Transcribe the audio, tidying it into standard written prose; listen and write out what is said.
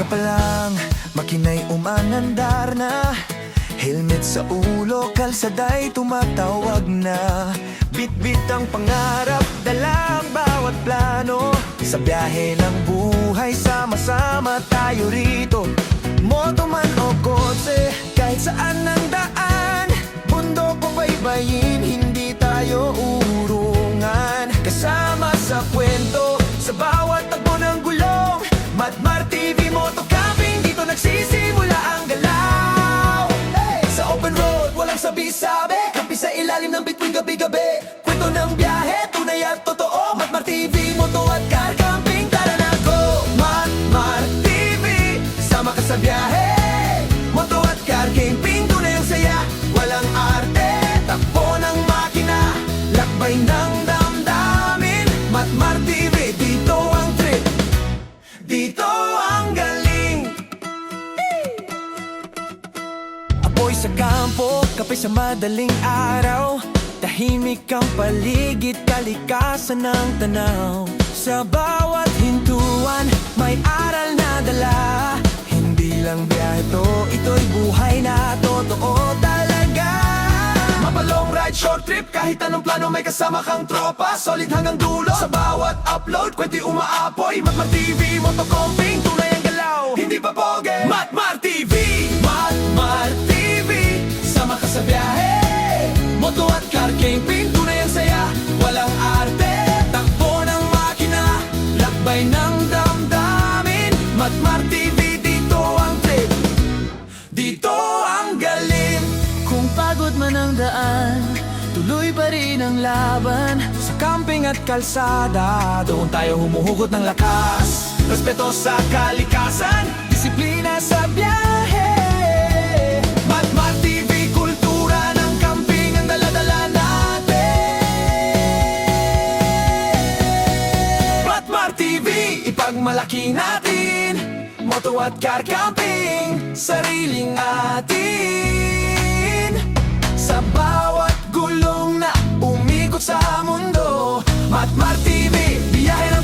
Umaga pa lang, makina'y umanandar na. Helmet sa ulo, kalsada'y tumatawag na. Bit-bit ang pangarap, dala ang bawat plano. Sa biyahe ng buhay, sama-sama tayo rito. Moto man o kotse, kahit saan ang daan. Bundok o baybayin, hindi tayo urungan. Kasama sa kwento, sa bawat tagpo ng gulong. Matmar TV, Moto Camping, dito nagsisimula ang galaw. Sa open road, walang sabi-sabi. Kampi sa ilalim ng bituin gabi-gabi. Kwento ng biyahe, tunay at totoo. Matmar TV, Moto at Car Camping, tara na go! Matmar TV, sama ka sa biyahe. Moto at Car Camping, tunay ang saya. Walang arte, takbo ng makina. Lakbay ng damdamin. Matmar TV, dito ang trip. Dito ang galing. Apoy sa kampo, kape sa madaling araw. Tahimik ang paligid, kalikasan ng tanaw. Sa bawat hintuan, may aral na dala. Hindi lang biyahe to, ito'y buhay na totoo talaga. Mapalong ride, short trip, kahit anong plano may kasama kang tropa. Solid hanggang dulo, sa bawat upload, kwenti umaapoy. Matmar TV, Moto Camping, tunay ang galaw. Hindi pa poge, Matmar TV. Matmar TV, sama ka sa biyahe. Moto at Car Camping, tunay ang saya. Walang arte, takbo ng makina. Lakbay ng damdamin. Matmar TV, dito ang trip. Dito ang galing. Kung pagod man ang daan, tuloy pa rin ang laban. Sa camping at kalsada, doon tayo humuhugot ng lakas. Respeto sa kalikasan, disiplina sa biyahe. Matmar TV, kultura ng camping ang dala-dala natin. Matmar TV, ipagmalaki natin. Moto at Car Camping, sariling atin. Sa bawat gulong na umikot sa mundo, Matmar TV, biyahe ng